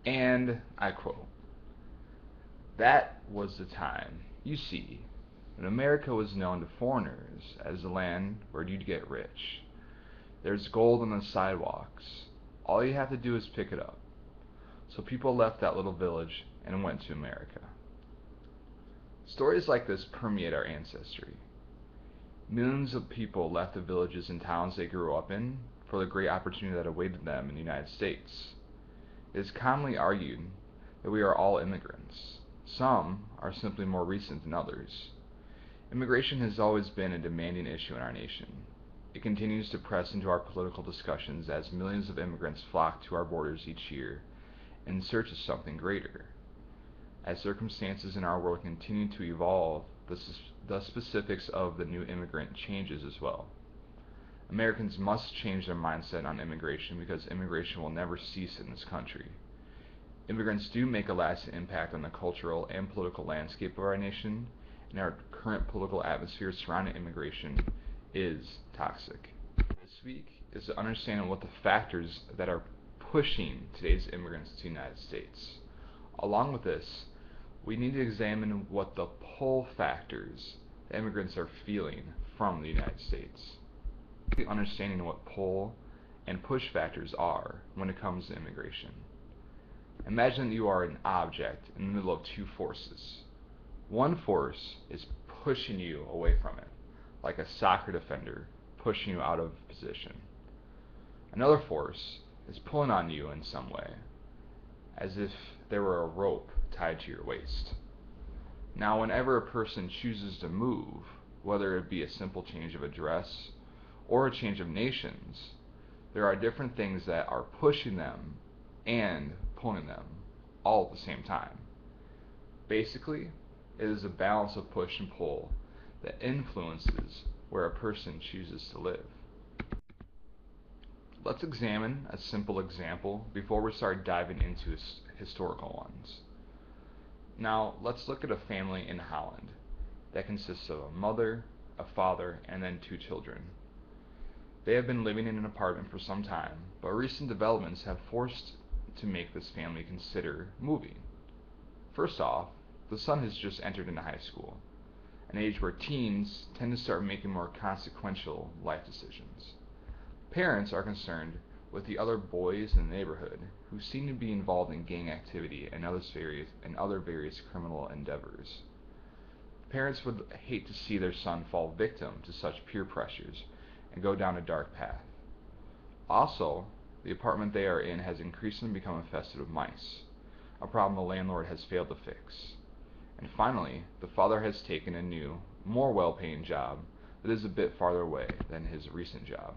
And I quote, "That was the time, you see, when America was known to foreigners as the land where you'd get rich. There's gold on the sidewalks. All you have to do is pick it up." So people left that little village and went to America. Stories like this permeate our ancestry. Millions of people left the villages and towns they grew up in for the great opportunity that awaited them in the United States. It is commonly argued that we are all immigrants. Some are simply more recent than others. Immigration has always been a demanding issue in our nation. It continues to press into our political discussions as millions of immigrants flock to our borders each year in search of something greater. As circumstances in our world continue to evolve, the specifics of the new immigrant changes as well. Americans must change their mindset on immigration because immigration will never cease in this country. Immigrants do make a lasting impact on the cultural and political landscape of our nation, and our current political atmosphere surrounding immigration is toxic. This week is to understand what the factors that are pushing today's immigrants to the United States. Along with this, we need to examine what the pull factors that immigrants are feeling from the United States. Understanding what pull and push factors are when it comes to immigration. Imagine that you are an object in the middle of two forces. One force is pushing you away from it, like a soccer defender pushing you out of position. Another force is pulling on you in some way, as if there were a rope tied to your waist. Now, whenever a person chooses to move, whether it be a simple change of address or a change of nations, there are different things that are pushing them and pulling them all at the same time. Basically, it is a balance of push and pull that influences where a person chooses to live. Let's examine a simple example before we start diving into historical ones. Now, let's look at a family in Holland that consists of a mother, a father, and then two children. They have been living in an apartment for some time, but recent developments have forced to make this family consider moving. First off, the son has just entered into high school, an age where teens tend to start making more consequential life decisions. Parents are concerned with the other boys in the neighborhood who seem to be involved in gang activity and other various criminal endeavors. Parents would hate to see their son fall victim to such peer pressures and go down a dark path. Also, the apartment they are in has increasingly become infested with mice, a problem the landlord has failed to fix. And finally, the father has taken a new, more well-paying job that is a bit farther away than his recent job.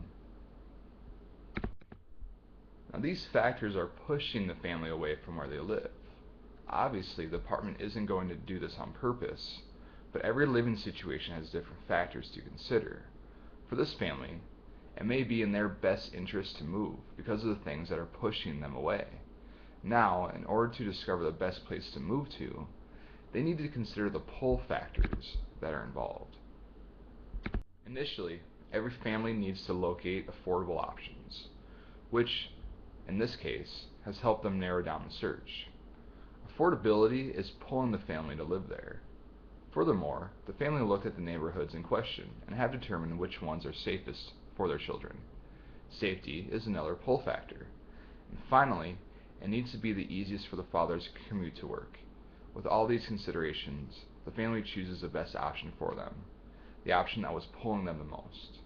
Now, these factors are pushing the family away from where they live. Obviously, the apartment isn't going to do this on purpose, but every living situation has different factors to consider. For this family, it may be in their best interest to move because of the things that are pushing them away. Now, in order to discover the best place to move to, they need to consider the pull factors that are involved. Initially, every family needs to locate affordable options, which, in this case, has helped them narrow down the search. Affordability is pulling the family to live there. Furthermore, the family looked at the neighborhoods in question and have determined which ones are safest for their children. Safety is another pull factor. And finally, it needs to be the easiest for the fathers to commute to work. With all these considerations, the family chooses the best option for them, the option that was pulling them the most.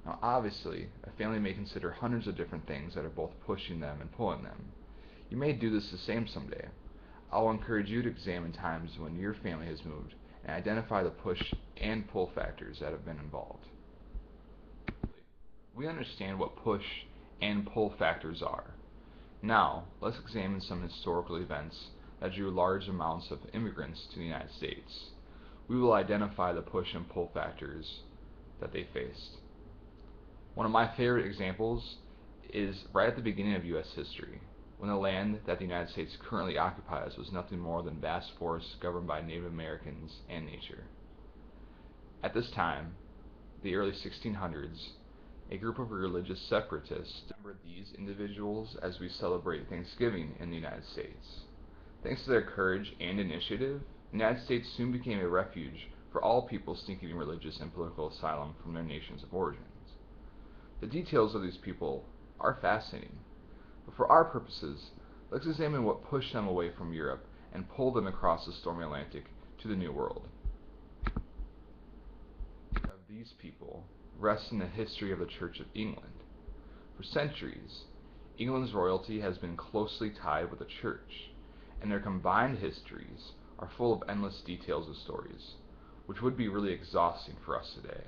Now, obviously, a family may consider hundreds of different things that are both pushing them and pulling them. You may do this the same someday. I will encourage you to examine times when your family has moved and identify the push and pull factors that have been involved. We understand what push and pull factors are. Now, let's examine some historical events that drew large amounts of immigrants to the United States. We will identify the push and pull factors that they faced. One of my favorite examples is right at the beginning of U.S. history, when the land that the United States currently occupies was nothing more than vast forests governed by Native Americans and nature. At this time, the early 1600s, A group of religious separatists remember these individuals as we celebrate Thanksgiving in the United States. Thanks to their courage and initiative, the United States soon became a refuge for all people seeking religious and political asylum from their nations of origins. The details of these people are fascinating, but for our purposes, let's examine what pushed them away from Europe and pulled them across the stormy Atlantic to the New World. Of these people rests in the history of the Church of England. For centuries, England's royalty has been closely tied with the Church, and their combined histories are full of endless details of stories, which would be really exhausting for us today.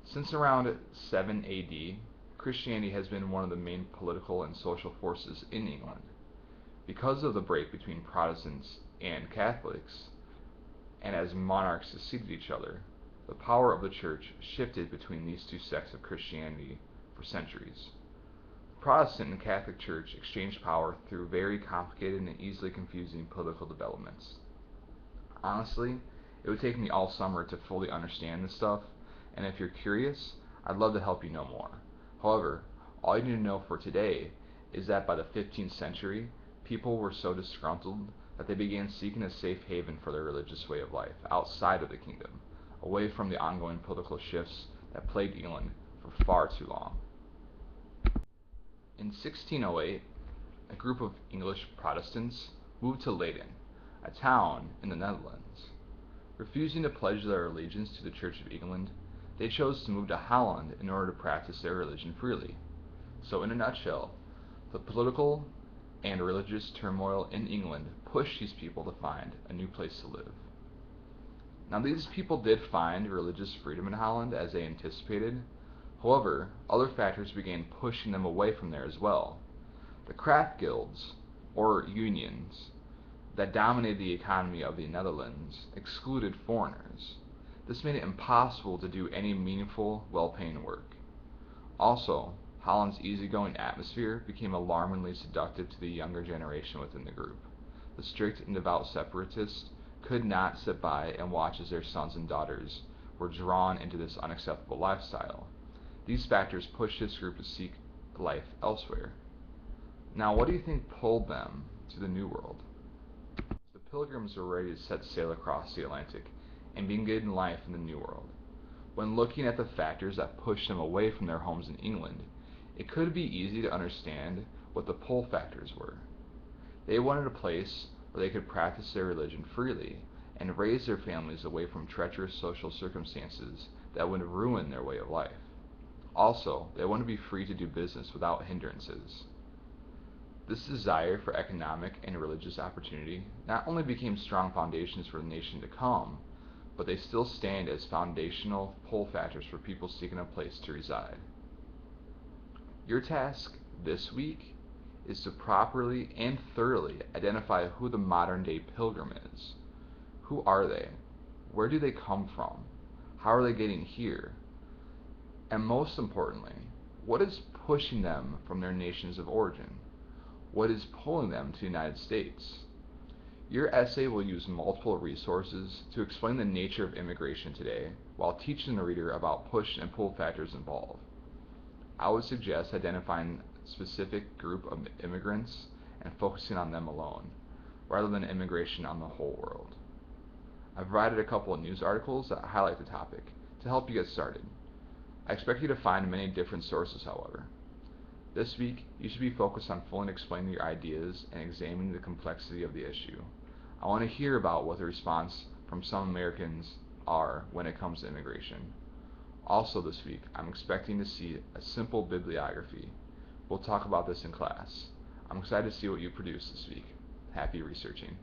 Since around 7 AD, Christianity has been one of the main political and social forces in England. Because of the break between Protestants and Catholics, and as monarchs succeeded each other, the power of the Church shifted between these two sects of Christianity for centuries. The Protestant and Catholic Church exchanged power through very complicated and easily confusing political developments. Honestly, it would take me all summer to fully understand this stuff, and if you're curious, I'd love to help you know more. However, all you need to know for today is that by the 15th century, people were so disgruntled that they began seeking a safe haven for their religious way of life outside of the kingdom, away from the ongoing political shifts that plagued England for far too long. In 1608, a group of English Protestants moved to Leyden, a town in the Netherlands. Refusing to pledge their allegiance to the Church of England, they chose to move to Holland in order to practice their religion freely. So in a nutshell, the political and religious turmoil in England pushed these people to find a new place to live. Now these people did find religious freedom in Holland as they anticipated. However, other factors began pushing them away from there as well. The craft guilds, or unions, that dominated the economy of the Netherlands excluded foreigners. This made it impossible to do any meaningful, well-paying work. Also, Holland's easygoing atmosphere became alarmingly seductive to the younger generation within the group. The strict and devout separatists could not sit by and watch as their sons and daughters were drawn into this unacceptable lifestyle. These factors pushed this group to seek life elsewhere. Now, what do you think pulled them to the New World? The Pilgrims were ready to set sail across the Atlantic and begin life in the New World. When looking at the factors that pushed them away from their homes in England, it could be easy to understand what the pull factors were. They wanted a place where they could practice their religion freely and raise their families away from treacherous social circumstances that would ruin their way of life. Also, they wanted to be free to do business without hindrances. This desire for economic and religious opportunity not only became strong foundations for the nation to come, but they still stand as foundational pull factors for people seeking a place to reside. Your task this week is to properly and thoroughly identify who the modern day pilgrim is. Who are they? Where do they come from? How are they getting here? And most importantly, what is pushing them from their nations of origin? What is pulling them to the United States? Your essay will use multiple resources to explain the nature of immigration today while teaching the reader about push and pull factors involved. I would suggest identifying a specific group of immigrants and focusing on them alone, rather than immigration on the whole world. I've provided a couple of news articles that highlight the topic to help you get started. I expect you to find many different sources, however. This week, you should be focused on fully explaining your ideas and examining the complexity of the issue. I want to hear about what the response from some Americans are when it comes to immigration. Also this week, I'm expecting to see a simple bibliography. We'll talk about this in class. I'm excited to see what you produce this week. Happy researching.